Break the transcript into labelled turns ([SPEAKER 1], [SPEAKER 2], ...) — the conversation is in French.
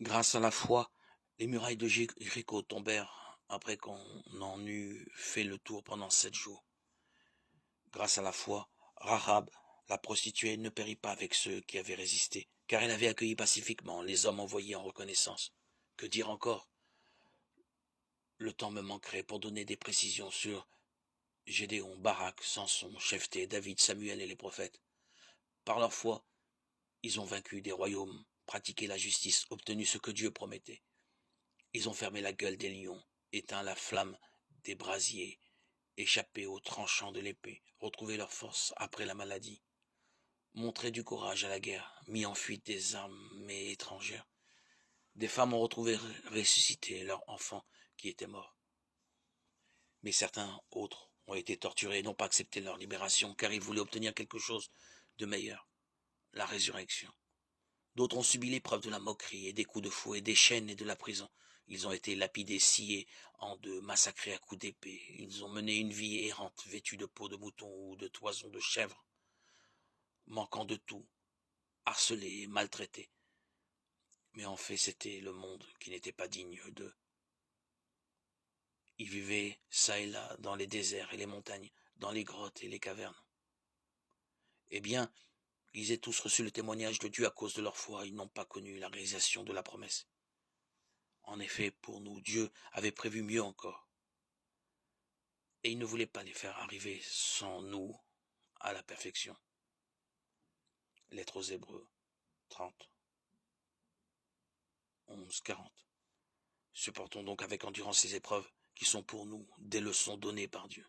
[SPEAKER 1] Grâce à la foi, les murailles de Jéricho tombèrent après qu'on en eut fait le tour pendant 7 jours. Grâce à la foi, Rahab, la prostituée, ne périt pas avec ceux qui avaient résisté, car elle avait accueilli pacifiquement les hommes envoyés en reconnaissance. Que dire encore? Le temps me manquerait pour donner des précisions sur Gédéon, Barak, Samson, Jephthé, David, Samuel et les prophètes. Par leur foi, ils ont vaincu des royaumes, pratiqué la justice, obtenu ce que Dieu promettait. Ils ont fermé la gueule des lions, éteint la flamme des brasiers, échappé aux tranchants de l'épée, retrouvé leur force après la maladie, montré du courage à la guerre, mis en fuite des armées étrangères. Des femmes ont retrouvé ressuscité leurs enfants qui étaient morts. Mais certains autres ont été torturés et n'ont pas accepté leur libération car ils voulaient obtenir quelque chose de meilleur, la résurrection. D'autres ont subi l'épreuve de la moquerie et des coups de fouet, des chaînes et de la prison. Ils ont été lapidés, sciés en deux, massacrés à coups d'épée. Ils ont mené une vie errante, vêtue de peau de mouton ou de toison de chèvre, manquant de tout, harcelés et maltraités. Mais en fait, c'était le monde qui n'était pas digne d'eux. Ils vivaient çà et là, dans les déserts et les montagnes, dans les grottes et les cavernes. Eh bien, ils aient tous reçu le témoignage de Dieu à cause de leur foi. Ils n'ont pas connu la réalisation de la promesse. En effet, pour nous, Dieu avait prévu mieux encore. Et il ne voulait pas les faire arriver sans nous à la perfection. Lettre aux Hébreux 30, 11, 40. Supportons donc avec endurance ces épreuves qui sont pour nous des leçons données par Dieu.